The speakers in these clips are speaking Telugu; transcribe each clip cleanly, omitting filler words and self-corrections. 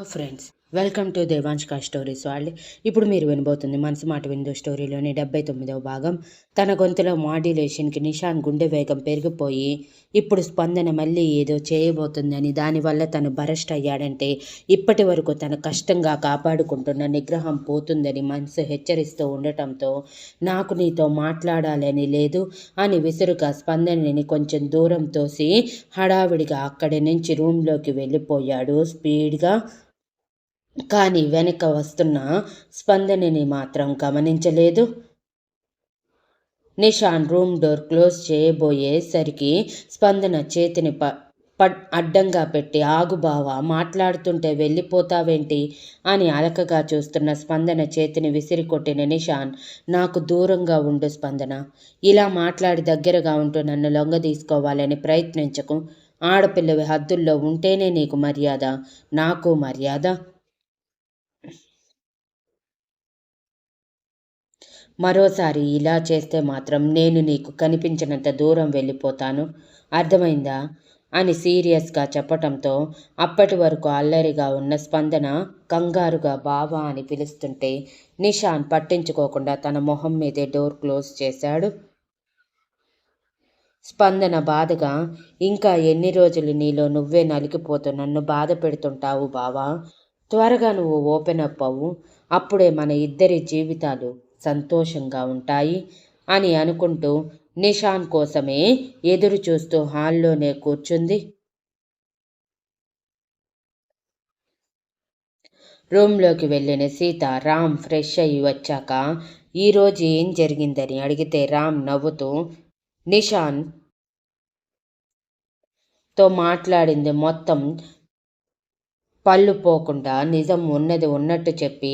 ఫ్రెండ్స్, వెల్కమ్ టు దేవాంష్కా స్టోరీస్. ఇప్పుడు మీరు వినబోతుంది మనసు మాట విందు స్టోరీలోని 79వ భాగం. తన గొంతులో మాడ్యులేషన్కి నిషాన్ గుండె వేగం పెరిగిపోయి ఇప్పుడు స్పందన మళ్ళీ ఏదో చేయబోతుందని, దానివల్ల తను బరస్ట్ అయ్యాడంటే ఇప్పటి వరకు తన కష్టంగా కాపాడుకుంటున్న నిగ్రహం పోతుందని మనసు హెచ్చరిస్తూ ఉండటంతో నాకు నీతో మాట్లాడాలని లేదు అని విసురుగా స్పందనని కొంచెం దూరం తోసి హడావిడిగా అక్కడి నుంచి రూమ్లోకి వెళ్ళిపోయాడు స్పీడ్గా. కానీ వెనక వస్తున్న స్పందనని మాత్రం గమనించలేదు. నిషాన్ రూమ్ డోర్ క్లోజ్ చేయబోయేసరికి స్పందన చేతిని అడ్డంగా పెట్టి, ఆగు బావా, మాట్లాడుతుంటే వెళ్ళిపోతావేంటి అని అలకగా చూస్తున్న స్పందన చేతిని విసిరి కొట్టిన నిషాన్, నాకు దూరంగా ఉండు స్పందన, ఇలా మాట్లాడి దగ్గరగా ఉంటూ నన్ను లొంగ తీసుకోవాలని ప్రయత్నించకు. ఆడపిల్లవి హద్దుల్లో ఉంటేనే నీకు మర్యాద, నాకు మర్యాద. మరోసారి ఇలా చేస్తే మాత్రం నేను నీకు కనిపించినంత దూరం వెళ్ళిపోతాను, అర్థమైందా అని సీరియస్గా చెప్పటంతో అప్పటి వరకు అల్లరిగా ఉన్న స్పందన కంగారుగా బావా అని పిలుస్తుంటే నిషాన్ పట్టించుకోకుండా తన మొహం మీదే డోర్ క్లోజ్ చేశాడు. స్పందన బాధగా, ఇంకా ఎన్ని రోజులు నీలో నువ్వే నలిగిపోతూ నన్ను బాధ పెడుతుంటావు బావా, త్వరగా నువ్వు ఓపెన్ అప్ అవ్వు, అప్పుడే మన ఇద్దరి జీవితాలు సంతోషంగా ఉంటాయి అని అనుకుంటూ నిషాన్ కోసమే ఎదురు చూస్తూ హాల్లోనే కూర్చుంది. రూమ్లోకి వెళ్ళిన సీత రామ్ ఫ్రెష్ అయ్యి వచ్చాక ఈరోజు ఏం జరిగిందని అడిగితే రామ్ నవ్వుతూ నిషాన్ తో మాట్లాడింది మొత్తం పళ్ళు పోకుండా నిజం ఉన్నది ఉన్నట్టు చెప్పి,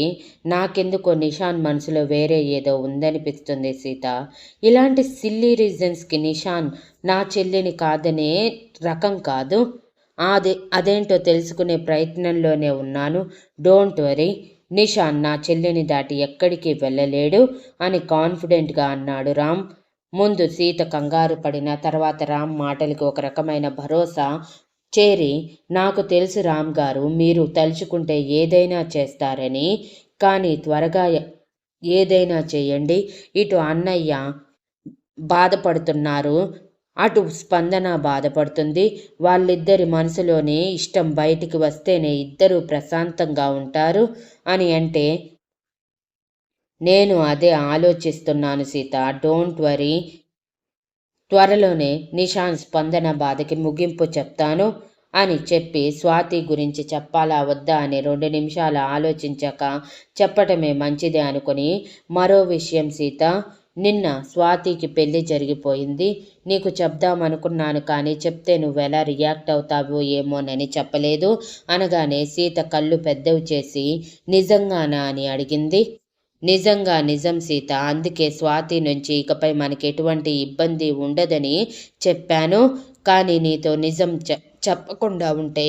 నాకెందుకో నిషాన్ మనసులో వేరే ఏదో ఉందనిపిస్తుంది సీత. ఇలాంటి సిల్లీ రీజన్స్కి నిషాన్ నా చెల్లిని కాదనే రకం కాదు. అదేంటో తెలుసుకునే ప్రయత్నంలోనే ఉన్నాను. డోంట్ వరీ, నిషాన్ నా చెల్లిని దాటి ఎక్కడికి వెళ్ళలేడు అని కాన్ఫిడెంట్గా అన్నాడు రామ్. ముందు సీత కంగారు పడిన తర్వాత రామ్ మాటలకి ఒక రకమైన భరోసా చేరి, నాకు తెలుసు రామ్ గారు, మీరు తలుచుకుంటే ఏదైనా చేస్తారని, కానీ త్వరగా ఏదైనా చేయండి. ఇటు అన్నయ్య బాధపడుతున్నారు, అటు స్పందన బాధపడుతుంది. వాళ్ళిద్దరి మనసులోని ఇష్టం బయటికి వస్తేనే ఇద్దరూ ప్రశాంతంగా ఉంటారు అని అంటే నేను అదే ఆలోచిస్తున్నాను సీత. డోంట్ వరీ, త్వరలోనే నిషాన్ స్పందన బాధకి ముగింపు చెప్తాను అని చెప్పి స్వాతి గురించి చెప్పాలా వద్దా అని 2 నిమిషాలు ఆలోచించాక చెప్పటమే మంచిది అనుకుని, మరో విషయం సీత, నిన్న స్వాతికి పెళ్లి జరిగిపోయింది. నీకు చెప్దామనుకున్నాను కానీ చెప్తే నువ్వెలా రియాక్ట్ అవుతావో ఏమోనని చెప్పలేదు అనగానే సీత కళ్ళు పెద్దవి చేసి, నిజంగానా అని అడిగింది. నిజంగా నిజం సీత, అందుకే స్వాతి నుంచి ఇకపై మనకి ఎటువంటి ఇబ్బంది ఉండదని చెప్పాను. కానీ నీతో నిజం చెప్పకుండా ఉంటే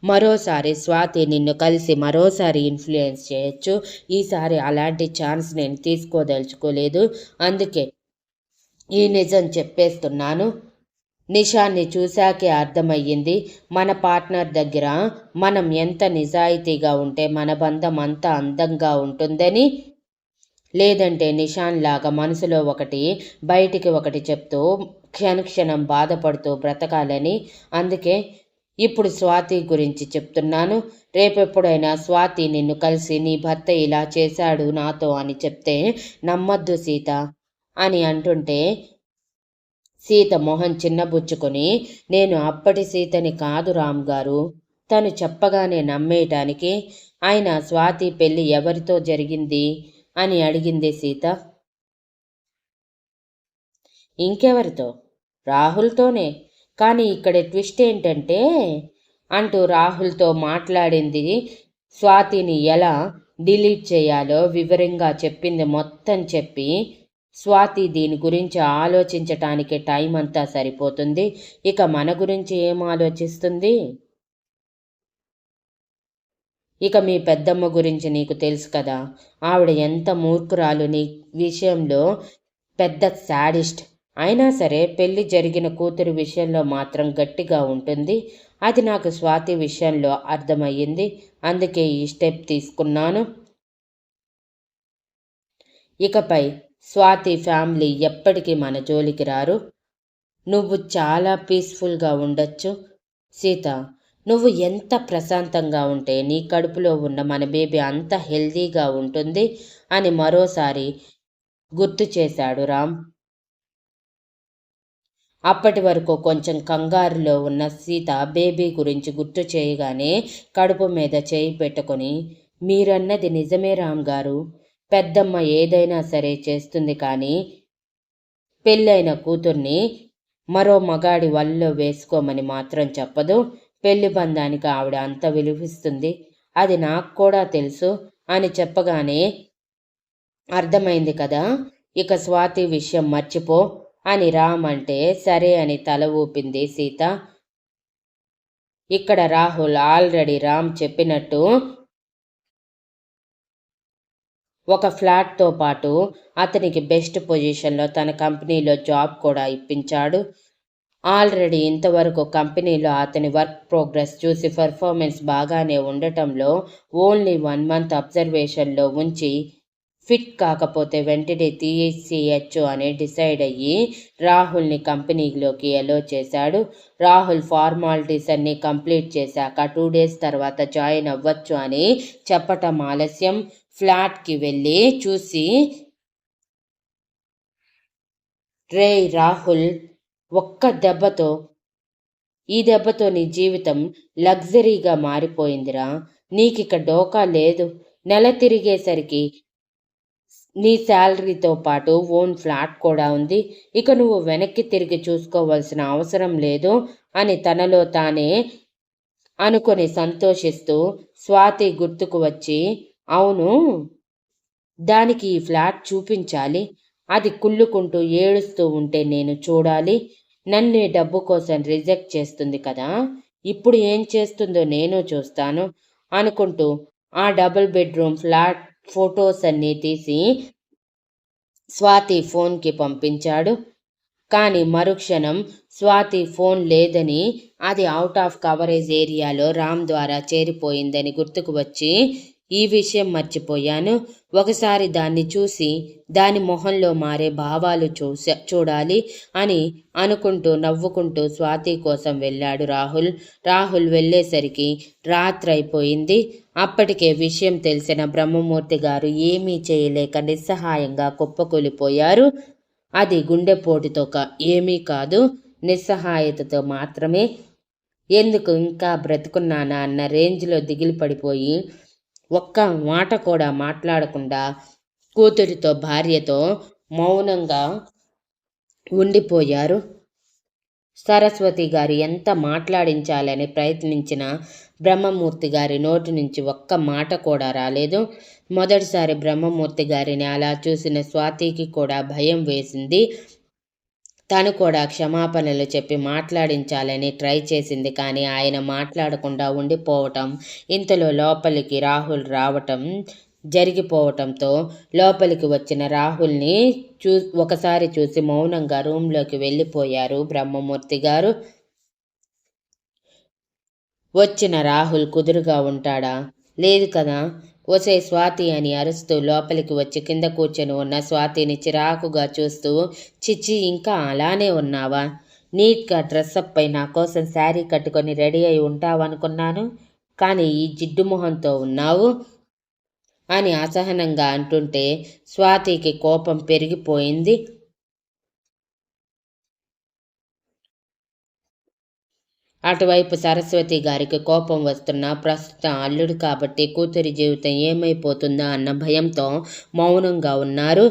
మరోసారి స్వాతి నిన్ను కలిసి మరోసారి ఇన్ఫ్లుయెన్స్ చేయొచ్చు. ఈసారి అలాంటి ఛాన్స్ నేను తీసుకోదలుచుకోలేదు, అందుకే ఈ నిజం చెప్పేస్తున్నాను. నిషాన్ని చూశాకే అర్థమయ్యింది, మన పార్ట్నర్ దగ్గర మనం ఎంత నిజాయితీగా ఉంటే మన బంధం అంత అందంగా ఉంటుందని. లేదంటే నిషాన్ లాగా మనసులో ఒకటి బయటికి ఒకటి చెప్తూ క్షణక్షణం బాధపడుతూ బ్రతకాలని. అందుకే ఇప్పుడు స్వాతి గురించి చెప్తున్నాను. రేపెప్పుడైనా స్వాతి నిన్ను కలిసి నీ భర్త ఇలా చేశాడు నాతో అని చెప్తే నమ్మద్దు సీత అని అంటుంటే సీత మొహం చిన్నబుచ్చుకొని, నేను అప్పటి సీతని కాదు రామ్ గారు, తను చెప్పగానే నమ్మేయటానికి. అయినా స్వాతి పెళ్ళి ఎవరితో జరిగింది అని అడిగింది సీత. ఇంకెవరితో? రాహుల్తోనే. కానీ ఇక్కడ ట్విస్ట్ ఏంటంటే అంటూ రాహుల్తో మాట్లాడింది, స్వాతిని ఎలా డిలీట్ చేయాలో వివరంగా చెప్పింది. మొత్తం చెప్పి, స్వాతి దీని గురించి ఆలోచించటానికి టైం అంతా సరిపోతుంది, ఇక మన గురించి ఏం ఆలోచిస్తుంది? ఇక మీ పెద్దమ్మ గురించి నీకు తెలుసు కదా, ఆవిడ ఎంత మూర్ఖురాలు, నీ విషయంలో పెద్ద శాడిస్ట్. అయినా సరే పెళ్లి జరిగిన కూతురు విషయంలో మాత్రం గట్టిగా ఉంటుంది. అది నాకు స్వాతి విషయంలో అర్థమయ్యింది. అందుకే ఈ స్టెప్ తీసుకున్నాను. ఇకపై స్వాతి ఫ్యామిలీ ఎప్పటికీ మన జోలికి రారు. నువ్వు చాలా పీస్ఫుల్గా ఉండొచ్చు సీత. నువ్వు ఎంత ప్రశాంతంగా ఉంటే నీ కడుపులో ఉన్న మన బేబీ అంత హెల్దీగా ఉంటుంది అని మరోసారి గుర్తు చేశాడు రామ్. అప్పటి వరకు కొంచెం కంగారులో ఉన్న సీత బేబీ గురించి గుర్తు చేయగానే కడుపు మీద చేయి పెట్టుకొని, మీరన్నది నిజమే రామ్ గారు. పెద్దమ్మ ఏదైనా సరే చేస్తుంది, కానీ పెళ్ళైన కూతుర్ని మరో మగాడి వల్లో వేసుకోమని మాత్రం చెప్పదు. పెళ్లి బంధానికి ఆవిడ అంత విలువిస్తుంది, అది నాకు కూడా తెలుసు అని చెప్పగానే అర్థమైంది కదా, ఇక స్వాతి విషయం మర్చిపో అని రామ్ అంటే సరే అని తల ఊపింది సీత. ఇక్కడ రాహుల్ ఆల్రెడీ రామ్ చెప్పినట్టు ఒక ఫ్లాట్తో పాటు అతనికి బెస్ట్ పొజిషన్లో తన కంపెనీలో జాబ్ కూడా ఇప్పించాడు. ఆల్రెడీ ఇంతవరకు కంపెనీలో అతని వర్క్ ప్రోగ్రెస్ చూసి పర్ఫార్మెన్స్ బాగానే ఉండటంలో ఓన్లీ 1 మంత్ అబ్జర్వేషన్లో ఉంచి ఫిట్ కాకపోతే వెంటనే తీసేయచ్చు అని డిసైడ్ అయ్యి రాహుల్ని కంపెనీలోకి ఎలో చేశాడు. రాహుల్ ఫార్మాలిటీస్ అన్నీ కంప్లీట్ చేశాక 2 డేస్ తర్వాత జాయిన్ అవ్వచ్చు అని చెప్పటం ఆలస్యం. ఫ్లాట్కి వెళ్ళి చూసి, రే రాహుల్, ఈ దెబ్బతో నీ జీవితం లగ్జరీగా మారిపోయిందిరా. నీకిక డోకా లేదు. నెల తిరిగేసరికి నీ శాలరీతో పాటు ఓన్ ఫ్లాట్ కూడా ఉంది. ఇక నువ్వు వెనక్కి తిరిగి చూసుకోవాల్సిన అవసరం లేదు అని తనలో తానే అనుకొని సంతోషిస్తూ స్వాతి గుర్తుకు వచ్చి, అవును, దానికి ఈ ఫ్లాట్ చూపించాలి. అది కుళ్ళుకుంటూ ఏడుస్తూ ఉంటే నేను చూడాలి. నన్ను డబ్బు కోసం రిజెక్ట్ చేస్తుంది కదా, ఇప్పుడు ఏం చేస్తుందో నేను చూస్తాను అనుకుంటూ ఆ డబుల్ బెడ్రూమ్ ఫ్లాట్ ఫొటోస్ అన్నీ తీసి స్వాతి ఫోన్కి పంపించాడు. కానీ మరుక్షణం స్వాతి ఫోన్ లేదని, అది అవుట్ ఆఫ్ కవరేజ్ ఏరియాలో రామ్ ద్వారా చేరిపోయిందని గుర్తుకు వచ్చి, ఈ విషయం మర్చిపోయాను. ఒకసారి దాన్ని చూసి దాని మొహంలో మారే భావాలు చూడాలి అని అనుకుంటూ నవ్వుకుంటూ స్వాతి కోసం వెళ్ళాడు రాహుల్ వెళ్ళేసరికి రాత్రైపోయింది. అప్పటికే విషయం తెలిసిన బ్రహ్మమూర్తి గారు ఏమీ చేయలేక నిస్సహాయంగా కుప్పకూలిపోయారు. అది గుండెపోటుతో ఏమీ కాదు, నిస్సహాయతతో మాత్రమే. ఎందుకు ఇంకా బ్రతుకున్నానా అన్న రేంజ్లో దిగిలి పడిపోయి ఒక్క మాట కూడా మాట్లాడకుండా కూతురితో భార్యతో మౌనంగా ఉండిపోయారు. సరస్వతి గారు ఎంత మాట్లాడించాలని ప్రయత్నించినా బ్రహ్మమూర్తి గారి నోటి నుంచి ఒక్క మాట కూడా రాలేదు. మొదటిసారి బ్రహ్మమూర్తి గారిని అలా చూసిన స్వాతికి కూడా భయం వేసింది. తను కూడా క్షమాపణలు చెప్పి మాట్లాడించాలని ట్రై చేసింది, కానీ ఆయన మాట్లాడకుండా ఉండిపోవటం, ఇంతలో లోపలికి రాహుల్ రావటం జరిగిపోవటంతో లోపలికి వచ్చిన రాహుల్ని ఒకసారి చూసి మౌనంగా రూమ్లోకి వెళ్ళిపోయారు బ్రహ్మమూర్తి గారు. వచ్చిన రాహుల్ కుదురుగా ఉంటాడా? లేదు కదా. ఒసే స్వాతి అని అరుస్తూ లోపలికి వచ్చి కింద కూర్చొని ఉన్న స్వాతిని చిరాకుగా చూస్తూ, చిచ్చి, ఇంకా అలానే ఉన్నావా? నీట్గా డ్రెస్అప్ పై నా కోసం శారీ కట్టుకొని రెడీ అయి ఉంటావనుకున్నాను, కానీ ఈ జిడ్డు మొహంతో ఉన్నావు అని అసహనంగా అంటుంటే స్వాతికి కోపం పెరిగిపోయింది. అటువైపు సరస్వతి గారికి కోపం వస్తున్నా ప్రస్తుతం అల్లుడు కాబట్టి కూతురి జీవితం ఏమైపోతుందా అన్న భయంతో మౌనంగా ఉన్నారు.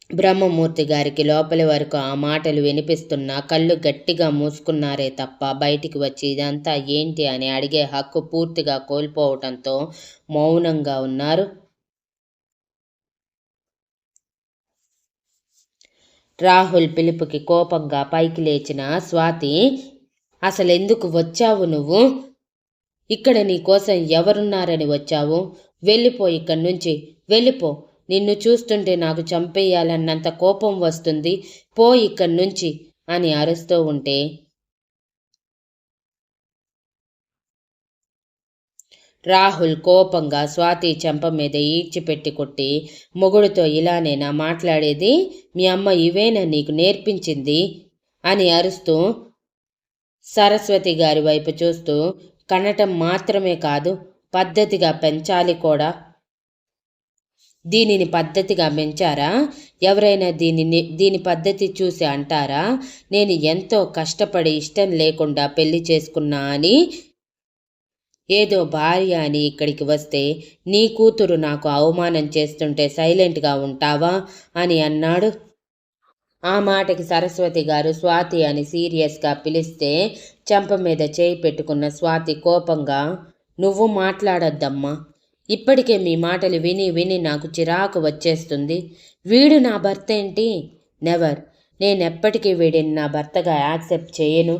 బ్రహ్మమూర్తి గారికి లోపలి వరకు ఆ మాటలు వినిపిస్తున్నా కళ్ళు గట్టిగా మూసుకున్నారే తప్ప బయటికి వచ్చి ఇదంతా ఏంటి అని అడిగే హక్కు పూర్తిగా కోల్పోవటంతో మౌనంగా ఉన్నారు. రాహుల్ పిలుపుకి కోపంగా పైకి లేచిన స్వాతి, అసలెందుకు వచ్చావు నువ్వు? ఇక్కడ నీ కోసం ఎవరున్నారని వచ్చావు? వెళ్ళిపో, ఇక్కడి నుంచి వెళ్ళిపో. నిన్ను చూస్తుంటే నాకు చంపేయాలన్నంత కోపం వస్తుంది. పో ఇక్కడి నుంచి అని అరుస్తూ ఉంటే రాహుల్ కోపంగా స్వాతి చెంప మీద ఈడ్చిపెట్టి కొట్టి, మొగుడుతో ఇలానేనా మాట్లాడేది? మీ అమ్మ ఇవేనా నీకు నేర్పించింది అని అరుస్తూ సరస్వతి గారి వైపు చూస్తూ, కనటం మాత్రమే కాదు, పద్ధతిగా పెంచాలి కూడా. దీనిని పద్ధతిగా పెంచారా? ఎవరైనా దీని పద్ధతి చూసి అంటారా నేను ఎంతో కష్టపడి ఇష్టం లేకుండా పెళ్లి చేసుకున్నా అని? ఏదో భార్య అని ఇక్కడికి వస్తే నీ కూతురు నాకు అవమానం చేస్తుంటే సైలెంట్గా ఉంటావా అని అన్నాడు. ఆ మాటకి సరస్వతి గారు స్వాతి అని సీరియస్గా పిలిస్తే చెంప మీద చేయి పెట్టుకున్న స్వాతి కోపంగా, నువ్వు మాట్లాడొద్దమ్మా, ఇప్పటికే మీ మాటలు విని విని నాకు చిరాకు వచ్చేస్తుంది. వీడు నా భర్త ఏంటి? నెవర్. నేనెప్పటికీ వీడిని నా భర్తగా యాక్సెప్ట్ చేయను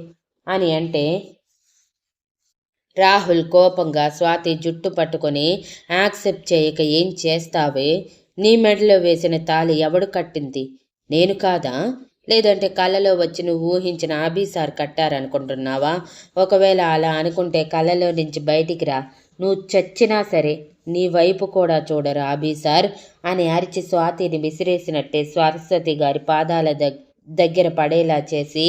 అని అంటే రాహుల్ కోపంగా స్వాతి జుట్టు పట్టుకొని, యాక్సెప్ట్ చేయక ఏం చేస్తావే? నీ మెడలో వేసిన తాళి ఎవడు కట్టింది? నేను కాదా? లేదంటే కళ్ళలో వచ్చి నువ్వు ఊహించిన ఆబీసార్ కట్టారనుకుంటున్నావా? ఒకవేళ అలా అనుకుంటే కళ్ళలో నుంచి బయటికి రా, నువ్వు చచ్చినా సరే నీ వైపు కూడా చూడరు ఆబీసార్ అని అరిచి స్వాతిని విసిరేసినట్టే సరస్వతి గారి పాదాల దగ్గర పడేలా చేసి,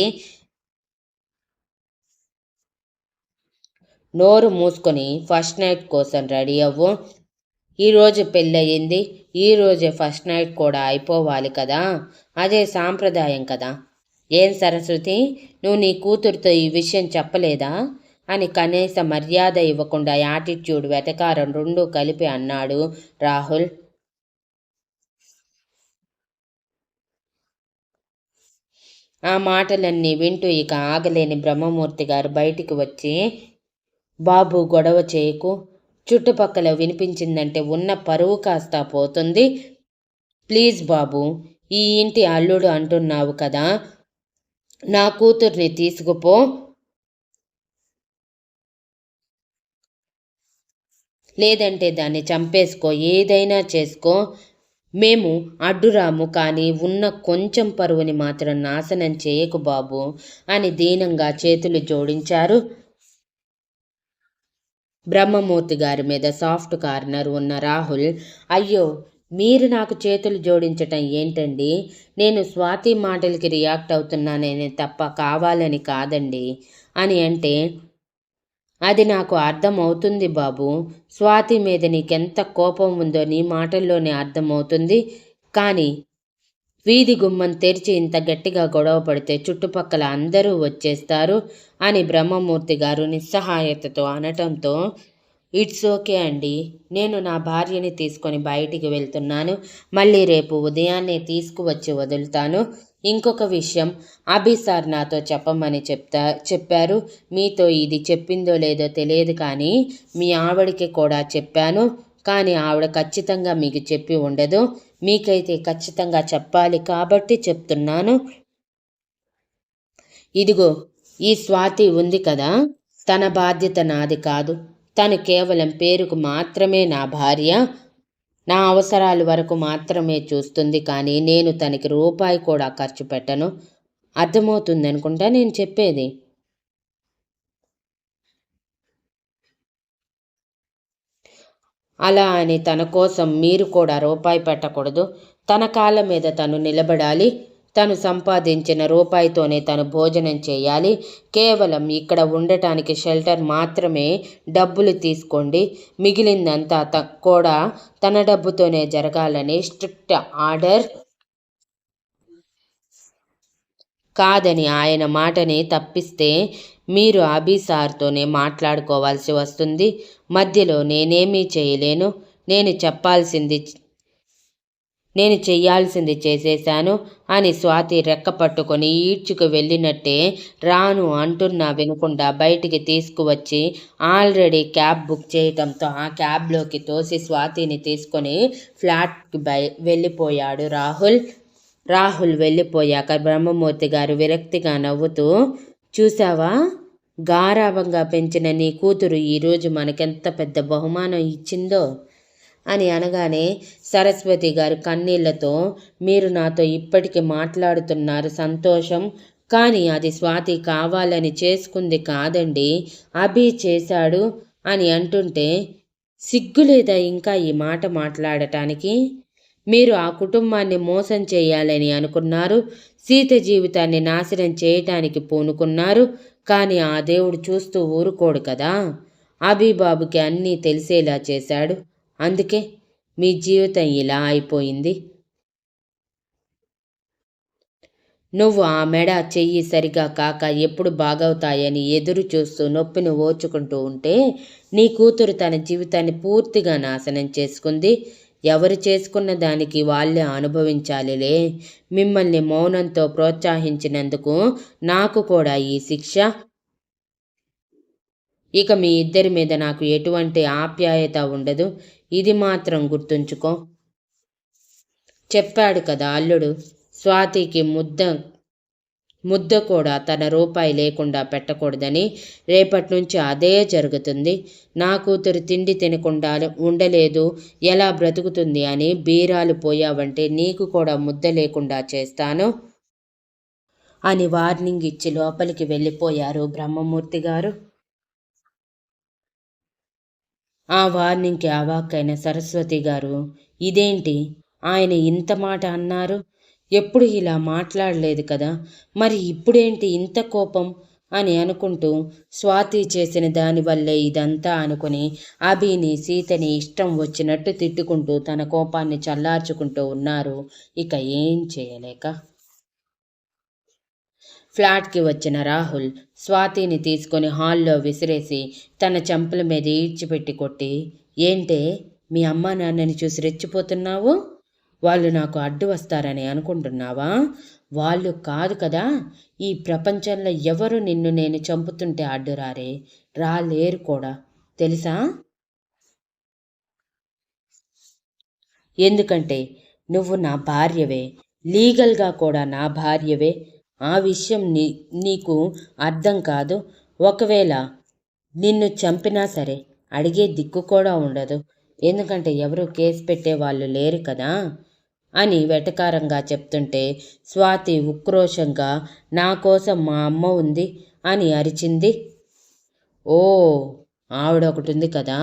నోరు మూసుకొని ఫస్ట్ నైట్ కోసం రెడీ అవ్వు. ఈరోజు పెళ్ళయింది, ఈరోజే ఫస్ట్ నైట్ కూడా అయిపోవాలి కదా, అదే సాంప్రదాయం కదా. ఏం సరస్వతి, నువ్వు నీ కూతురుతో ఈ విషయం చెప్పలేదా అని కనీస మర్యాద ఇవ్వకుండా యాటిట్యూడ్ వెటకారం రెండూ కలిపి అన్నాడు రాహుల్. ఆ మాటలన్నీ వింటూ ఇక ఆగలేని బ్రహ్మమూర్తి గారు బయటికి వచ్చి, బాబు గొడవ చేయకు, చుట్టుపక్కల వినిపించిందంటే ఉన్న పరువు కాస్త పోతుంది. ప్లీజ్ బాబు, ఈ ఇంటి అల్లుడు అంటున్నావు కదా, నా కూతుర్ని తీసుకుపో, లేదంటే దాన్ని చంపేసుకో, ఏదైనా చేసుకో, మేము అడ్డురాము, కానీ ఉన్న కొంచెం పరువుని మాత్రం నాశనం చేయకు బాబు అని దీనంగా చేతులు జోడించారు. బ్రహ్మమూర్తి గారి మీద సాఫ్ట్ కార్నర్ ఉన్న రాహుల్, అయ్యో మీరు నాకు చేతులు జోడించటం ఏంటండి? నేను స్వాతి మాటలకి రియాక్ట్ అవుతున్నానే తప్ప కావాలని కాదండి అని అంటే, అది నాకు అర్థం అవుతుంది బాబు, స్వాతి మీద నీకెంత కోపం ఉందో నీ మాటల్లోనే అర్థమవుతుంది. కానీ వీధి గుమ్మం తెరిచి ఇంత గట్టిగా గొడవ పడితే చుట్టుపక్కల అందరూ వచ్చేస్తారు అని బ్రహ్మమూర్తి గారు నిస్సహాయతతో అనటంతో, ఇట్స్ ఓకే అండి, నేను నా భార్యని తీసుకొని బయటికి వెళ్తున్నాను, మళ్ళీ రేపు ఉదయాన్నే తీసుకువచ్చి వదులుతాను. ఇంకొక విషయం, అభి సార్ నాతో చెప్పమని చెప్పారు. మీతో ఇది చెప్పిందో లేదో తెలియదు, కానీ మీ ఆవిడకి కూడా చెప్పాను, కానీ ఆవిడ ఖచ్చితంగా మీకు చెప్పి ఉండదు. మీకైతే ఖచ్చితంగా చెప్పాలి కాబట్టి చెప్తున్నాను. ఇదిగో ఈ స్వాతి ఉంది కదా, తన బాధ్యత నాది కాదు. తను కేవలం పేరుకు మాత్రమే నా భార్య, నా అవసరాల వరకు మాత్రమే చూస్తుంది, కానీ నేను తనకి రూపాయి కూడా ఖర్చు పెట్టను. అర్థమవుతుంది అనుకుంటా నేను చెప్పేది. అలా అని తన కోసం మీరు కూడా రూపాయి పెట్టకూడదు. తన కాళ్ళ మీద తను నిలబడాలి. తను సంపాదించిన రూపాయితోనే తను భోజనం చేయాలి. కేవలం ఇక్కడ ఉండటానికి షెల్టర్ మాత్రమే డబ్బులు తీసుకోండి. మిగిలిందంతా కూడా తన డబ్బుతోనే జరగాలని స్ట్రిక్ట్ ఆర్డర్. కాదని ఆయన మాటని తప్పిస్తే మీరు అభి సార్తోనే మాట్లాడుకోవాల్సి వస్తుంది. మధ్యలో నేనేమీ చేయలేను. నేను చెయ్యాల్సింది చేసేశాను అని స్వాతి రెక్క పట్టుకొని ఈడ్చుకు వెళ్ళినట్టే రాను అంటున్నా వినకుండా బయటికి తీసుకువచ్చి ఆల్రెడీ క్యాబ్ బుక్ చేయటంతో ఆ క్యాబ్లోకి తోసి స్వాతిని తీసుకొని ఫ్లాట్కి వెళ్ళిపోయాడు రాహుల్ వెళ్ళిపోయాక బ్రహ్మమూర్తి గారు విరక్తిగా నవ్వుతూ, చూసావా, గారాబంగా పెంచిన నీ కూతురు ఈరోజు మనకెంత పెద్ద బహుమానం ఇచ్చిందో అని అనగానే సరస్వతి గారు కన్నీళ్లతో, మీరు నాతో ఇప్పటికీ మాట్లాడుతున్నారు సంతోషం, కానీ అది స్వాతి కావాలని చేసుకుంది కాదండి, అభి చేశాడు అని అంటుంటే, సిగ్గు లేదా ఇంకా ఈ మాట మాట్లాడటానికి? మీరు ఆ కుటుంబాన్ని మోసం చేయాలని అనుకున్నారు. సీత జీవితాన్ని నాశనం చేయటానికి పూనుకున్నారు. కానీ ఆ దేవుడు చూస్తూ ఊరుకోడు కదా. అబీబాబుకి అన్నీ తెలిసేలా చేశాడు. అందుకే మీ జీవితం ఇలా అయిపోయింది. నువ్వు ఆ మెడ చెయ్యి సరిగా కాక ఎప్పుడు బాగవుతాయని ఎదురు చూస్తూ నొప్పిని ఓర్చుకుంటూ ఉంటే నీ కూతురు తన జీవితాన్ని పూర్తిగా నాశనం చేసుకుంది. ఎవరు చేసుకున్న దానికి వాళ్ళే అనుభవించాలిలే. మిమ్మల్ని మౌనంతో ప్రోత్సహించినందుకు నాకు కూడా ఈ శిక్ష. ఇక మీ ఇద్దరి మీద నాకు ఎటువంటి ఆప్యాయత ఉండదు. ఇది మాత్రం గుర్తుంచుకో. చెప్పాడు కదా అల్లుడు. స్వాతికి ముద్ద కూడా తన రూపాయి లేకుండా పెట్టకూడదని. రేపటి నుంచి అదే జరుగుతుంది. నా కూతురు తిండి తినకుండా ఉండలేదు, ఎలా బ్రతుకుతుంది అని బీరాలు పోయావంటే నీకు కూడా ముద్ద లేకుండా చేస్తాను అని వార్నింగ్ ఇచ్చి లోపలికి వెళ్ళిపోయారు బ్రహ్మమూర్తి గారు. ఆ వార్నింగ్కి అవాక్కైన సరస్వతి గారు, ఇదేంటి ఆయన ఇంత మాట అన్నారు? ఎప్పుడు ఇలా మాట్లాడలేదు కదా, మరి ఇప్పుడేంటి ఇంత కోపం అని అనుకుంటూ స్వాతి చేసిన దానివల్లే ఇదంతా అనుకుని అభిని సీతని ఇష్టం వచ్చినట్టు తిట్టుకుంటూ తన కోపాన్ని చల్లార్చుకుంటూ ఉన్నారు. ఇక ఏం చేయలేక ఫ్లాట్కి వచ్చిన రాహుల్ స్వాతిని తీసుకొని హాల్లో విసిరేసి తన చెంపల మీద ఈడ్చిపెట్టి కొట్టి, ఏంటే మీ అమ్మా నాన్నని చూసి రెచ్చిపోతున్నావు? వాళ్ళు నాకు అడ్డు వస్తారని అనుకుంటున్నావా? వాళ్ళు కాదు కదా, ఈ ప్రపంచంలో ఎవరు నిన్ను నేను చంపుతుంటే అడ్డు రాలేరు కూడా, తెలుసా? ఎందుకంటే నువ్వు నా భార్యవే, లీగల్గా కూడా నా భార్యవే. ఆ విషయం నీకు అర్థం కాదు. ఒకవేళ నిన్ను చంపినా సరే అడిగే దిక్కు కూడా ఉండదు. ఎందుకంటే ఎవరు కేసు పెట్టేవాళ్ళు లేరు కదా అని వెటకారంగా చెప్తుంటే స్వాతి ఉక్రోషంగా, నా కోసం మా అమ్మ ఉంది అని అరిచింది. ఓ, ఆవిడ ఒకటి ఉంది కదా,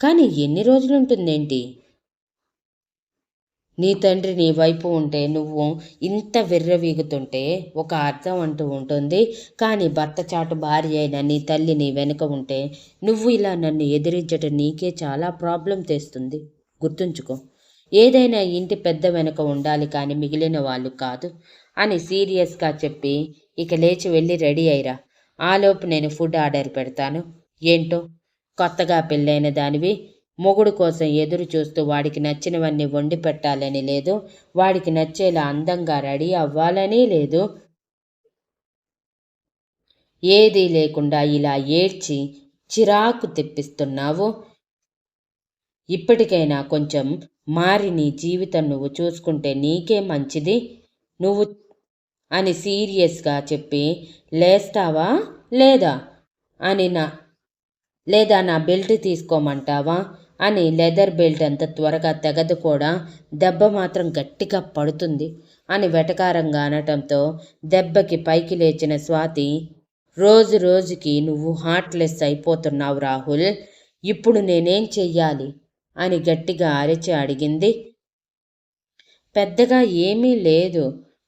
కానీ ఎన్ని రోజులుంటుందేంటి? నీ తండ్రి నీ వైపు ఉంటే నువ్వు ఇంత విర్రవీగుతుంటే ఒక అర్థం అంటూ ఉంటుంది. కానీ భర్త చాటు భార్య అయిన నీ తల్లి నీ వెనుక ఉంటే నువ్వు ఇలా నన్ను ఎదిరించటం నీకే చాలా ప్రాబ్లం తెస్తుంది. గుర్తుంచుకో. ఏదైనా ఇంటి పెద్ద వెనుక ఉండాలి కానీ మిగిలిన వాళ్ళు కాదు అని సీరియస్గా చెప్పి ఇక లేచి వెళ్ళి రెడీ అయ్యిరా. ఆలోపు నేను ఫుడ్ ఆర్డర్ పెడతాను. ఏంటో కొత్తగా పెళ్ళైన దానివి మొగుడు కోసం ఎదురు చూస్తూ వాడికి నచ్చినవన్నీ వండి పెట్టాలని లేదు, వాడికి నచ్చేలా అందంగా రెడీ అవ్వాలని లేదు. ఏదీ లేకుండా ఇలా ఏడ్చి చిరాకు తెప్పిస్తున్నావు. ఇప్పటికైనా కొంచెం మారి నీ జీవితం నువ్వు చూసుకుంటే నీకే మంచిది. నువ్వు అని సీరియస్గా చెప్పి, లేస్తావా లేదా అని లేదా నా బెల్ట్ తీసుకోమంటావా అని. లెదర్ బెల్ట్ అంత త్వరగా తెగదు కూడా, దెబ్బ మాత్రం గట్టిగా పడుతుంది అని వెటకారంగా అనటంతో దెబ్బకి పైకి లేచిన స్వాతి, రోజు రోజుకి నువ్వు హార్ట్లెస్ అయిపోతున్నావు రాహుల్, ఇప్పుడు నేనేం చెయ్యాలి అని గట్టిగా అరిచి అడిగింది. పెద్దగా ఏమీ లేదు,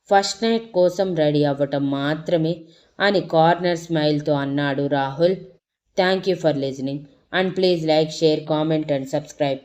ఫస్ట్ నైట్ కోసం రెడీ అవ్వటం మాత్రమే అని కార్నర్ స్మైల్తో అన్నాడు Rahul. Thank you for listening and please like, share, comment and subscribe.